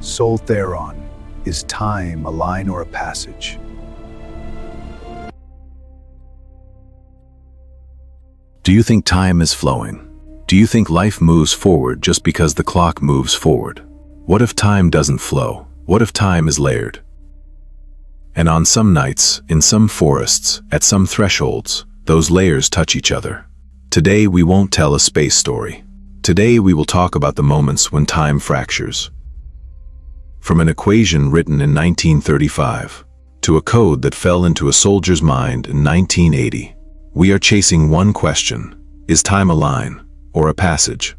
Soul Tharon, is time a line or a passage? Do you think time is flowing? Do you think life moves forward just because the clock moves forward? What if time doesn't flow? What if time is layered? And on some nights, in some forests, at some thresholds, those layers touch each other. Today we won't tell a space story. Today we will talk about the moments when time fractures. From an equation written in 1935 to a code that fell into a soldier's mind in 1980, we are chasing one question: is time a line or a passage?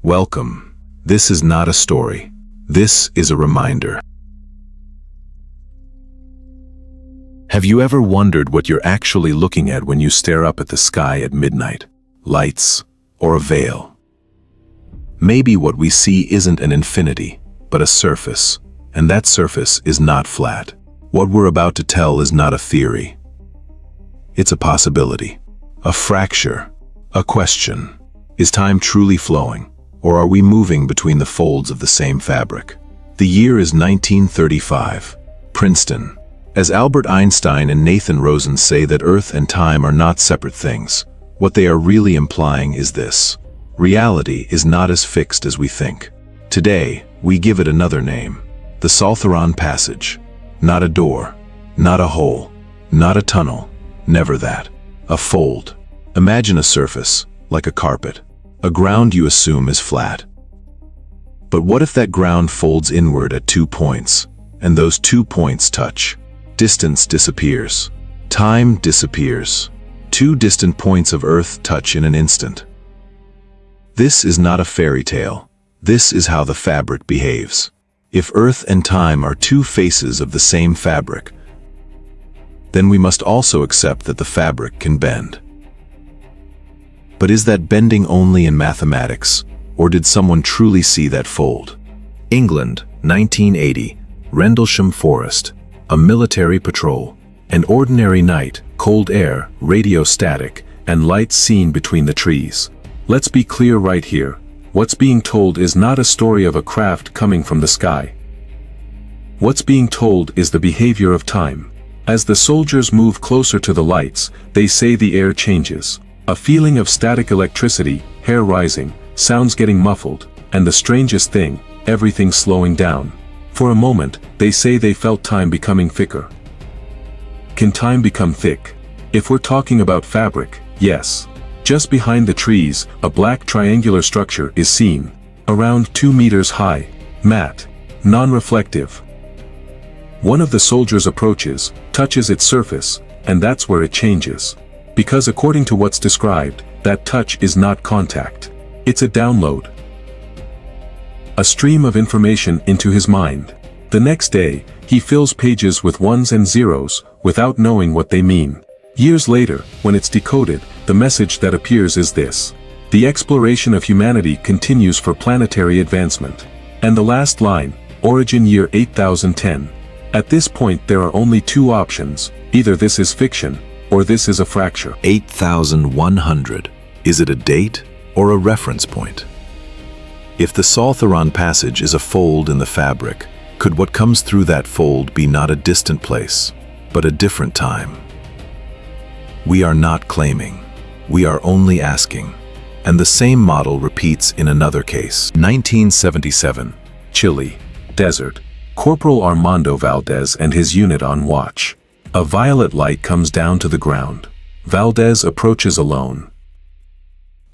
Welcome. This is not a story. This is a reminder. Have you ever wondered what you're actually looking at when you stare up at the sky at midnight? Lights or a veil? Maybe what we see isn't an infinity, but a surface, and that surface is not flat. What we're about to tell is not a theory. It's a possibility, a fracture, a question. Is time truly flowing, or are we moving between the folds of the same fabric? The year is 1935, Princeton. As Albert Einstein and Nathan Rosen say that Earth and time are not separate things, what they are really implying is this: reality is not as fixed as we think. Today, we give it another name: the Tharon Passage. Not a door, not a hole, not a tunnel, never that. A fold. Imagine a surface, like a carpet, a ground you assume is flat. But what if that ground folds inward at 2 points, and those 2 points touch? Distance disappears. Time disappears. 2 distant points of Earth touch in an instant. This is not a fairy tale. This is how the fabric behaves. If Earth and time are 2 faces of the same fabric, then we must also accept that the fabric can bend. But is that bending only in mathematics, or did someone truly see that fold? England, 1980, Rendlesham Forest, a military patrol. An ordinary night, cold air, radio static, and lights seen between the trees. Let's be clear right here. What's being told is not a story of a craft coming from the sky. What's being told is the behavior of time. As the soldiers move closer to the lights, they say the air changes. A feeling of static electricity, hair rising, sounds getting muffled, and the strangest thing, everything slowing down. For a moment, they say they felt time becoming thicker. Can time become thick? If we're talking about fabric, yes. Just behind the trees, a black triangular structure is seen, around 2 meters high, matte, non-reflective. One of the soldiers approaches, touches its surface, and that's where it changes. Because according to what's described, that touch is not contact. It's a download. A stream of information into his mind. The next day, he fills pages with ones and zeros, without knowing what they mean. Years later, when it's decoded, the message that appears is this: the exploration of humanity continues for planetary advancement. And the last line, origin year 8010. At this point there are only 2 options: either this is fiction, or this is a fracture. 8100. Is it a date, or a reference point? If the Tharon Passage is a fold in the fabric, could what comes through that fold be not a distant place, but a different time? We are not claiming. We are only asking. And the same model repeats in another case. 1977, Chile, Desert. Corporal Armando Valdez and his unit on watch. A violet light comes down to the ground. Valdez approaches alone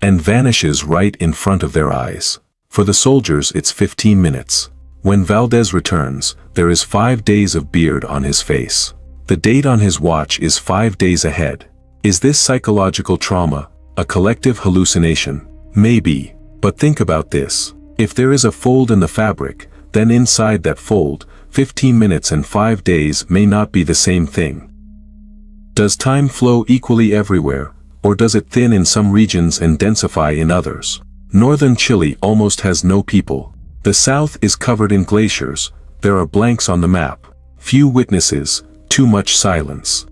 and vanishes right in front of their eyes. For the soldiers it's 15 minutes. When Valdez returns, there is 5 days of beard on his face. The date on his watch is 5 days ahead. Is this psychological trauma, a collective hallucination? Maybe. But think about this. If there is a fold in the fabric, then inside that fold, 15 minutes and 5 days may not be the same thing. Does time flow equally everywhere, or does it thin in some regions and densify in others? Northern Chile almost has no people. The south is covered in glaciers. There are blanks on the map. Few witnesses, too much silence.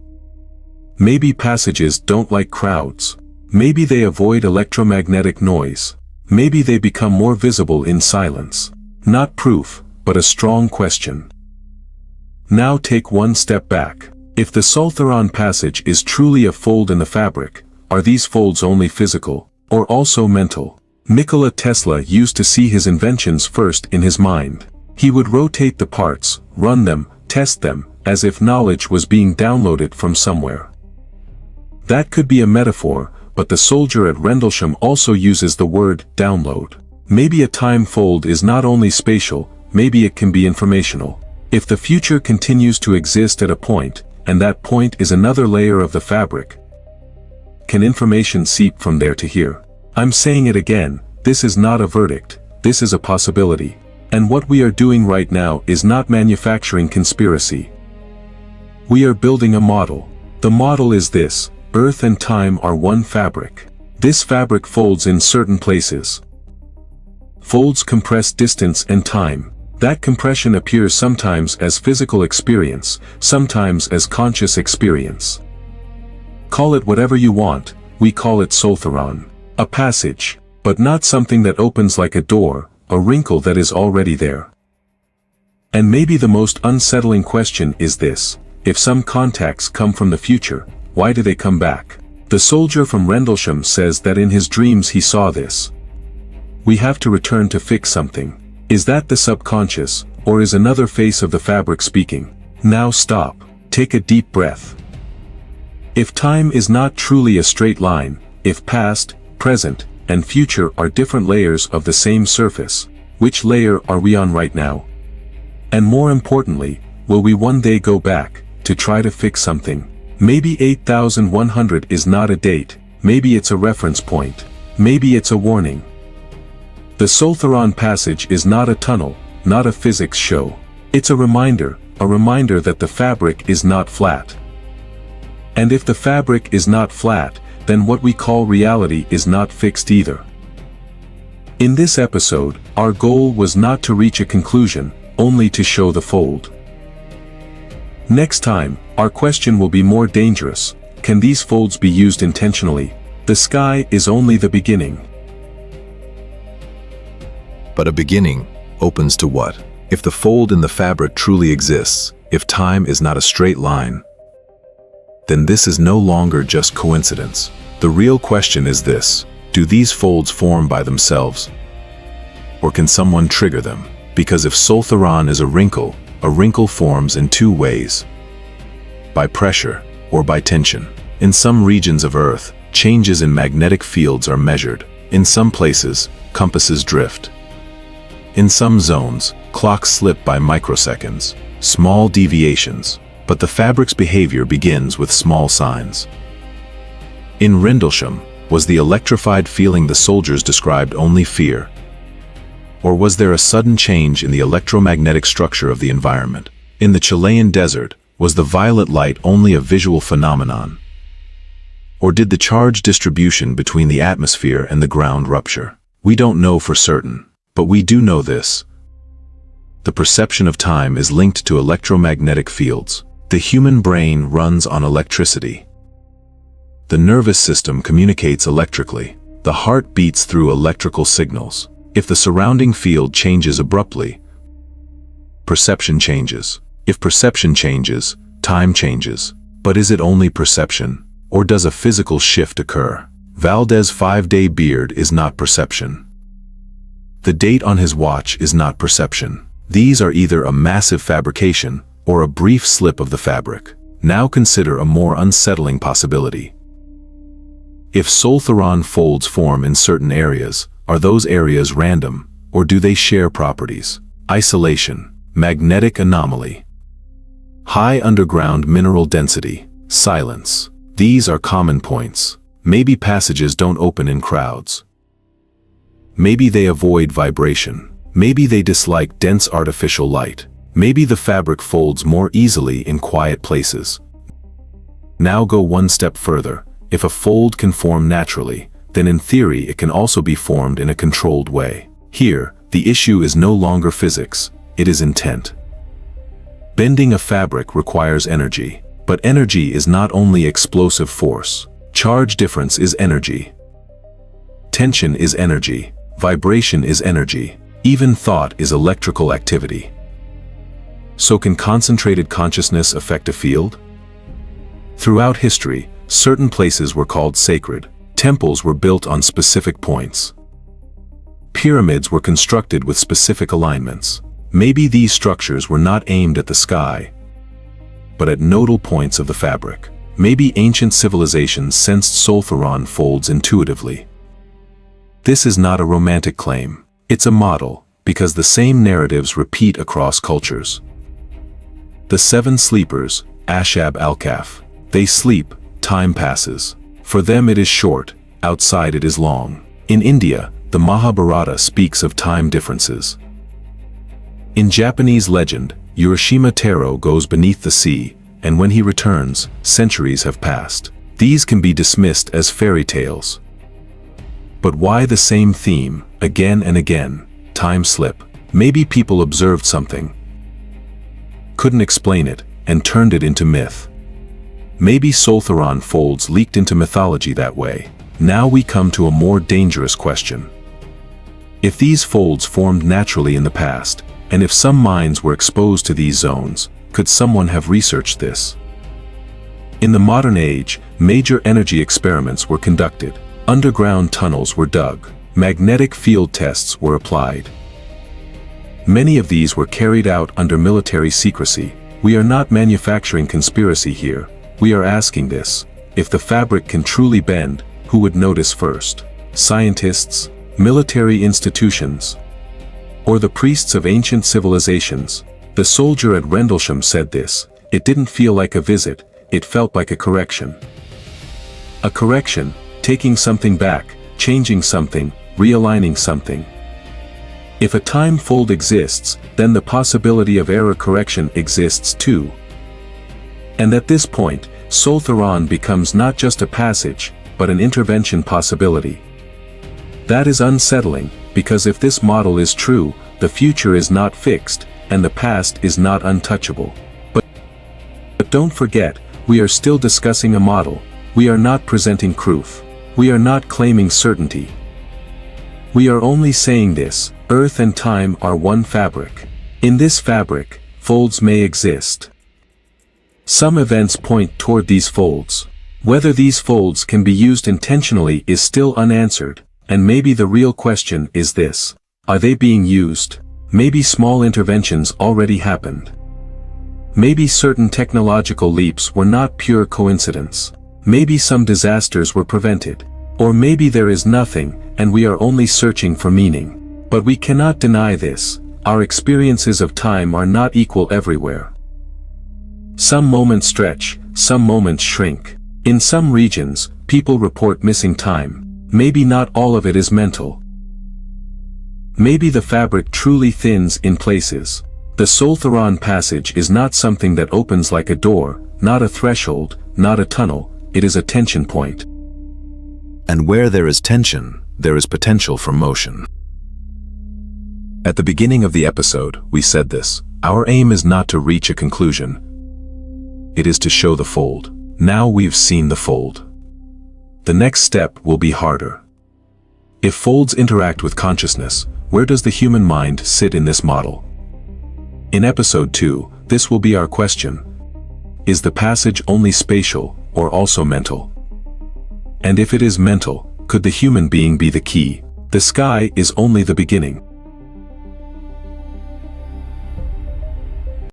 Maybe passages don't like crowds. Maybe they avoid electromagnetic noise. Maybe they become more visible in silence. Not proof, but a strong question. Now take one step back. If the Tharon passage is truly a fold in the fabric, are these folds only physical, or also mental? Nikola Tesla used to see his inventions first in his mind. He would rotate the parts, run them, test them, as if knowledge was being downloaded from somewhere. That could be a metaphor, but the soldier at Rendlesham also uses the word download. Maybe a time fold is not only spatial, maybe it can be informational. If the future continues to exist at a point, and that point is another layer of the fabric, can information seep from there to here? I'm saying it again, this is not a verdict, this is a possibility. And what we are doing right now is not manufacturing conspiracy. We are building a model. The model is this: Earth and time are one fabric. This fabric folds in certain places. Folds compress distance and time. That compression appears sometimes as physical experience, sometimes as conscious experience. Call it whatever you want, we call it Tharon. A passage, but not something that opens like a door, a wrinkle that is already there. And maybe the most unsettling question is this: if some contacts come from the future, why do they come back? The soldier from Rendlesham says that in his dreams he saw this. We have to return to fix something. Is that the subconscious, or is another face of the fabric speaking? Now stop, take a deep breath. If time is not truly a straight line, if past, present, and future are different layers of the same surface, which layer are we on right now? And more importantly, will we one day go back, to try to fix something? Maybe 8100 is not a date, maybe it's a reference point, maybe it's a warning. The Tharon passage is not a tunnel, not a physics show. It's a reminder that the fabric is not flat. And if the fabric is not flat, then what we call reality is not fixed either. In this episode, our goal was not to reach a conclusion, only to show the fold. Next time, our question will be more dangerous: can these folds be used intentionally? The sky is only the beginning. But a beginning opens to what? If the fold in the fabric truly exists, if time is not a straight line, then this is no longer just coincidence. The real question is this: do these folds form by themselves? Or can someone trigger them? Because if Tharon is a wrinkle forms in two ways: by pressure or by tension. In some regions of Earth, changes in magnetic fields are measured. In some places, compasses drift. In some zones, clocks slip by microseconds, small deviations, but the fabric's behavior begins with small signs. In Rendlesham, was the electrified feeling the soldiers described only fear? Or was there a sudden change in the electromagnetic structure of the environment? In the Chilean Desert, was the violet light only a visual phenomenon? Or did the charge distribution between the atmosphere and the ground rupture? We don't know for certain. But we do know this: the perception of time is linked to electromagnetic fields. The human brain runs on electricity. The nervous system communicates electrically. The heart beats through electrical signals. If the surrounding field changes abruptly, perception changes. If perception changes, time changes. But is it only perception, or does a physical shift occur? Valdez's 5-day beard is not perception. The date on his watch is not perception. These are either a massive fabrication or a brief slip of the fabric. Now consider a more unsettling possibility. If Tharon folds form in certain areas, are those areas random, or do they share properties? Isolation, magnetic anomaly, high underground mineral density, silence. These are common points. Maybe passages don't open in crowds. Maybe they avoid vibration. Maybe they dislike dense artificial light. Maybe the fabric folds more easily in quiet places. Now go one step further. If a fold can form naturally, then in theory it can also be formed in a controlled way. Here, the issue is no longer physics, it is intent. Bending a fabric requires energy, but energy is not only explosive force. Charge difference is energy. Tension is energy. Vibration is energy. Even thought is electrical activity. So can concentrated consciousness affect a field? Throughout history, certain places were called sacred. Temples were built on specific points. Pyramids were constructed with specific alignments. Maybe these structures were not aimed at the sky, but at nodal points of the fabric. Maybe ancient civilizations sensed Tharon folds intuitively. This is not a romantic claim. It's a model, because the same narratives repeat across cultures. The seven sleepers, Ashab al-Kaf. They sleep, time passes. For them it is short, outside it is long. In India, the Mahabharata speaks of time differences. In Japanese legend, Urashima Taro goes beneath the sea, and when he returns, centuries have passed. These can be dismissed as fairy tales. But why the same theme, again and again? Time slip. Maybe people observed something, couldn't explain it, and turned it into myth. Maybe Tharon folds leaked into mythology that way. Now we come to a more dangerous question. If these folds formed naturally in the past, and if some minds were exposed to these zones, could someone have researched this? In the modern age, major energy experiments were conducted. Underground tunnels were dug. Magnetic field tests were applied. Many of these were carried out under military secrecy. We are not manufacturing conspiracy here. We are asking this: if the fabric can truly bend, who would notice first? Scientists, military institutions, or the priests of ancient civilizations? The soldier at Rendlesham said this: it didn't feel like a visit, it felt like a correction. A correction, taking something back, changing something, realigning something. If a time fold exists, then the possibility of error correction exists too. And at this point, Tharon becomes not just a passage, but an intervention possibility. That is unsettling, because if this model is true, the future is not fixed, and the past is not untouchable. But don't forget, we are still discussing a model. We are not presenting proof. We are not claiming certainty. We are only saying this: Earth and time are one fabric. In this fabric, folds may exist. Some events point toward these folds. Whether these folds can be used intentionally is still unanswered, and maybe the real question is this: are they being used? Maybe small interventions already happened. Maybe certain technological leaps were not pure coincidence. Maybe some disasters were prevented. Or maybe there is nothing, and we are only searching for meaning. But we cannot deny this: our experiences of time are not equal everywhere. Some moments stretch, some moments shrink. In some regions, people report missing time. Maybe not all of it is mental. Maybe the fabric truly thins in places. The Tharon passage is not something that opens like a door, not a threshold, not a tunnel. It is a tension point. And where there is tension, there is potential for motion. At the beginning of the episode, we said this: our aim is not to reach a conclusion. It is to show the fold. Now we've seen the fold. The next step will be harder. If folds interact with consciousness, where does the human mind sit in this model? In episode 2, this will be our question. Is the passage only spatial, or also mental? And if it is mental, could the human being be the key? The sky is only the beginning.